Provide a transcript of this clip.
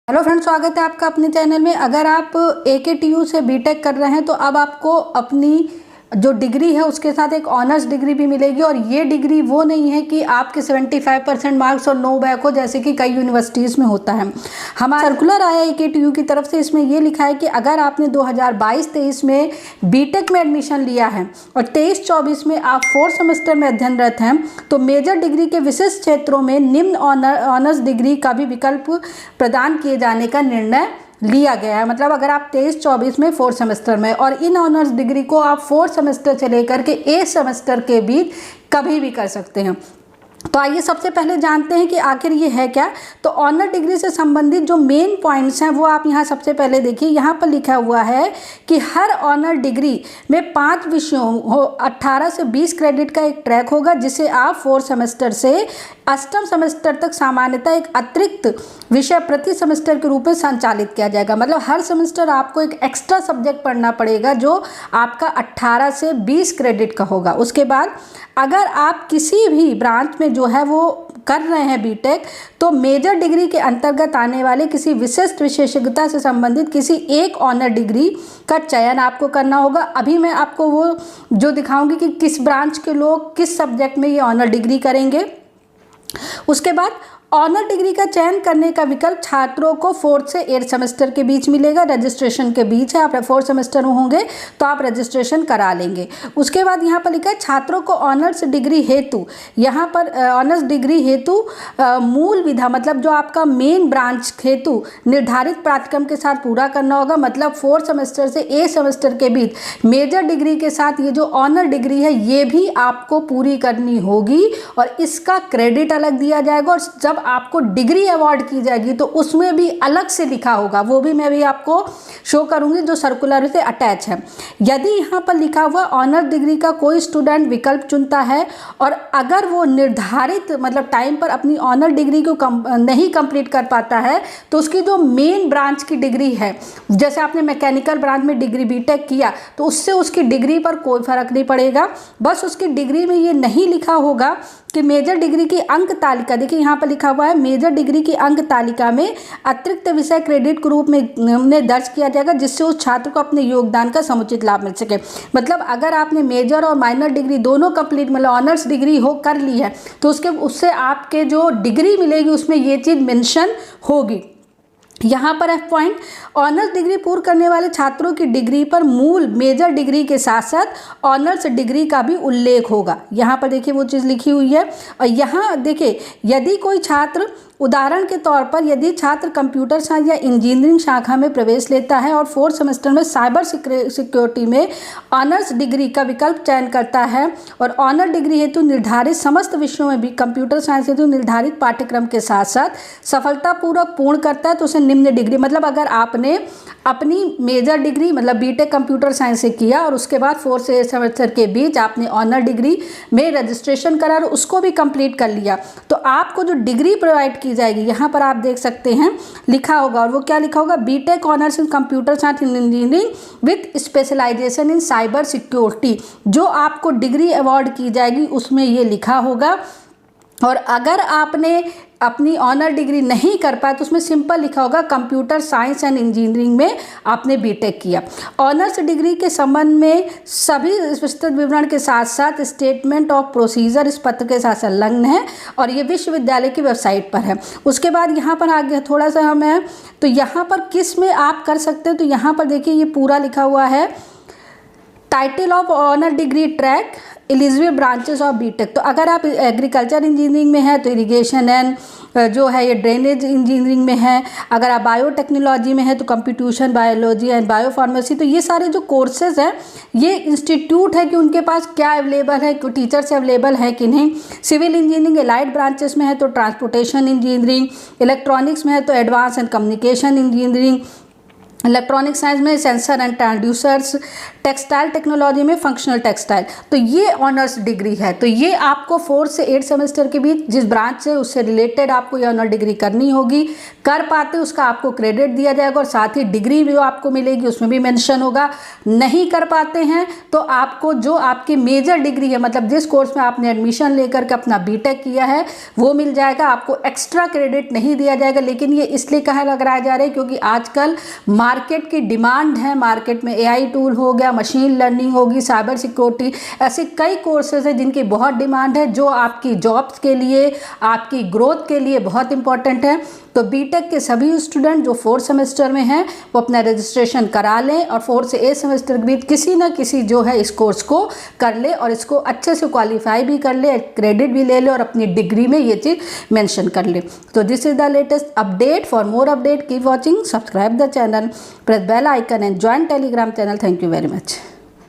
Hello friends, स्वागत है आपका अपने चैनल में। अगर आप AKTU से बीटेक कर रहे हैं तो अब आपको अपनी जो डिग्री है उसके साथ एक ऑनर्स डिग्री भी मिलेगी। और ये डिग्री वो नहीं है कि आपके 75% मार्क्स और नो बैक हो, जैसे कि कई यूनिवर्सिटीज़ में होता है। हमारा सर्कुलर आया AKTU की तरफ से, इसमें ये लिखा है कि अगर आपने 2022-23 में बीटेक में एडमिशन लिया है और 23-24 में आप 4th सेमेस्टर में अध्ययनरत हैं तो मेजर डिग्री के विशिष्ट क्षेत्रों में निम्न ऑनर्स डिग्री का भी विकल्प प्रदान किए जाने का निर्णय लिया गया है। मतलब अगर आप 23-24 में 4th सेमेस्टर में, और इन ऑनर्स डिग्री को आप 4th सेमेस्टर से लेकर के 8th सेमेस्टर के बीच कभी भी कर सकते हैं। तो आइए सबसे पहले जानते हैं कि आखिर ये है क्या। तो ऑनर डिग्री से संबंधित जो मेन पॉइंट्स हैं वो आप यहाँ सबसे पहले देखिए। यहाँ पर लिखा हुआ है कि हर ऑनर डिग्री में 5 विषयों 18 से 20 क्रेडिट का एक ट्रैक होगा, जिसे आप 4th सेमेस्टर से 8th सेमेस्टर तक सामान्यतः एक अतिरिक्त विषय प्रति सेमेस्टर के रूप में संचालित किया जाएगा। मतलब हर सेमेस्टर आपको एक एक्स्ट्रा सब्जेक्ट पढ़ना पड़ेगा जो आपका 18 से 20 क्रेडिट का होगा। उसके बाद अगर आप किसी भी ब्रांच में जो है वो कर रहे हैं बीटेक, तो मेजर डिग्री के अंतर्गत आने वाले किसी विशिष्ट विशेषज्ञता से संबंधित किसी एक ऑनर डिग्री का चयन आपको करना होगा। अभी मैं आपको वो जो दिखाऊंगी कि किस ब्रांच के लोग किस सब्जेक्ट में ये ऑनर डिग्री करेंगे। उसके बाद ऑनर डिग्री का चयन करने का विकल्प छात्रों को 4th से 8th सेमेस्टर के बीच मिलेगा। रजिस्ट्रेशन के बीच है, आप 4th सेमेस्टर में होंगे तो आप रजिस्ट्रेशन करा लेंगे। उसके बाद यहाँ पर लिखा है छात्रों को ऑनर्स डिग्री हेतु, यहाँ पर ऑनर्स डिग्री हेतु मूल विधा मतलब जो आपका मेन ब्रांच हेतु निर्धारित पाठ्यक्रम के साथ पूरा करना होगा। मतलब 4th सेमेस्टर से 8th सेमेस्टर के बीच मेजर डिग्री के साथ ये जो ऑनर डिग्री है ये भी आपको पूरी करनी होगी और इसका क्रेडिट अलग दिया जाएगा। और जब आपको डिग्री अवार्ड की जाएगी तो उसमें भी अलग से लिखा होगा, वो भी मैं भी आपको शो करूंगी जो सर्कुलर से अटैच है। यदि यहाँ पर लिखा हुआ ऑनर डिग्री का कोई स्टूडेंट विकल्प चुनता है और अगर वो निर्धारित मतलब टाइम पर अपनी ऑनर डिग्री को नहीं कंप्लीट कर पाता है तो उसकी जो मेन ब्रांच की डिग्री है, जैसे आपने मैकेनिकल ब्रांच में डिग्री बीटेक किया तो उससे उसकी डिग्री पर कोई फर्क नहीं पड़ेगा। बस उसकी डिग्री में ये नहीं लिखा होगा कि मेजर डिग्री की अंक तालिका, देखिए यहाँ पर लिखा हुआ है मेजर डिग्री की अंक तालिका में अतिरिक्त विषय क्रेडिट के रूप में दर्ज किया जाएगा, जिससे उस छात्र को अपने योगदान का समुचित लाभ मिल सके। मतलब अगर आपने मेजर और माइनर डिग्री दोनों कंप्लीट मतलब ऑनर्स डिग्री हो कर ली है तो उससे आपके जो डिग्री मिलेगी उसमें ये चीज़ मेंशन होगी। यहाँ पर F पॉइंट, ऑनर्स डिग्री पूर्ण करने वाले छात्रों की डिग्री पर मूल मेजर डिग्री के साथ साथ ऑनर्स डिग्री का भी उल्लेख होगा। यहाँ पर देखिए वो चीज़ लिखी हुई है। और यहाँ देखिए यदि कोई छात्र, उदाहरण के तौर पर यदि छात्र कंप्यूटर साइंस या इंजीनियरिंग शाखा में प्रवेश लेता है और 4th सेमेस्टर में साइबर सिक्योरिटी में ऑनर्स डिग्री का विकल्प चयन करता है और ऑनर डिग्री हेतु निर्धारित समस्त विषयों में भी कंप्यूटर साइंस हेतु निर्धारित पाठ्यक्रम के साथ साथ सफलतापूर्वक पूर्ण करता है तो उसे निम्न डिग्री, मतलब अगर आपने अपनी मेजर डिग्री मतलब बीटेक कंप्यूटर साइंस से किया और उसके बाद 4th से 8th सेमेस्टर के बीच आपने ऑनर डिग्री में रजिस्ट्रेशन करा और उसको भी कंप्लीट कर लिया तो आपको जो डिग्री प्रोवाइड की जाएगी यहाँ पर आप देख सकते हैं लिखा होगा। और वो क्या लिखा होगा, BTech honours in computer science and engineering with specialisation in cyber security, जो आपको डिग्री अवार्ड की जाएगी उसमें ये लिखा होगा। और अगर आपने अपनी ऑनर डिग्री नहीं कर पाए तो उसमें सिंपल लिखा होगा कंप्यूटर साइंस एंड इंजीनियरिंग में आपने बीटेक किया। ऑनर्स डिग्री के संबंध में सभी विस्तृत विवरण के साथ साथ स्टेटमेंट ऑफ प्रोसीजर इस पत्र के साथ संलग्न है और ये विश्वविद्यालय की वेबसाइट पर है। उसके बाद यहाँ पर आगे थोड़ा सा हमें तो यहाँ पर किस में आप कर सकते हो तो यहाँ पर देखिए ये पूरा लिखा हुआ है, title of honour degree track eligible branches of BTech. तो अगर आप एग्रीकल्चर इंजीनियरिंग में है तो इरिगेशन एंड जो है ये ड्रेनेज इंजीनियरिंग में है, अगर आप बायोटेक्नोलॉजी में है तो कंप्यूटेशन बायोलॉजी एंड बायोफार्मेसी। तो ये सारे जो कोर्सेज हैं ये इंस्टीट्यूट है कि उनके पास क्या अवेलेबल है, टीचर्स अवेलेबल है कि नहीं। सिविल इंजीनियरिंग एलाइड ब्रांचेस में है तो ट्रांसपोर्टेशन इंजीनियरिंग, इलेक्ट्रॉनिक्स में है तो advance and communication engineering, electronic science में sensor and transducers, textile technology में फंक्शनल टेक्सटाइल, तो ये ऑनर्स डिग्री है। तो ये आपको 4 से 8 सेमेस्टर के बीच जिस ब्रांच से उससे रिलेटेड आपको ये ऑनर डिग्री करनी होगी, कर पाते उसका आपको क्रेडिट दिया जाएगा और साथ ही डिग्री भी जो आपको मिलेगी उसमें भी मेंशन होगा। नहीं कर पाते हैं तो आपको जो आपकी मेजर डिग्री है, मतलब जिस कोर्स में आपने एडमिशन लेकर के अपना बीटेक किया है वो मिल जाएगा, आपको एक्स्ट्रा क्रेडिट नहीं दिया जाएगा। लेकिन ये इसलिए कहा लगाया जा रहा है क्योंकि आजकल मार्केट की डिमांड है, मार्केट में एआई टूल हो गया, मशीन लर्निंग होगी, साइबर सिक्योरिटी, ऐसे कई कोर्सेज हैं जिनकी बहुत डिमांड है, जो आपकी जॉब्स के लिए, आपकी ग्रोथ के लिए बहुत इंपॉर्टेंट है। तो बीटेक के सभी स्टूडेंट जो 4 सेमेस्टर में हैं वो अपना रजिस्ट्रेशन करा लें और 4 से 8 सेमेस्टर के बीच किसी न किसी जो है इस कोर्स को कर ले और इसको अच्छे से क्वालिफाई भी कर ले, क्रेडिट भी ले ले और अपनी डिग्री में ये चीज़ मेंशन कर ले। तो this is the latest update. For more update keep watching, subscribe the channel, press bell icon and join Telegram channel. Thank you very much.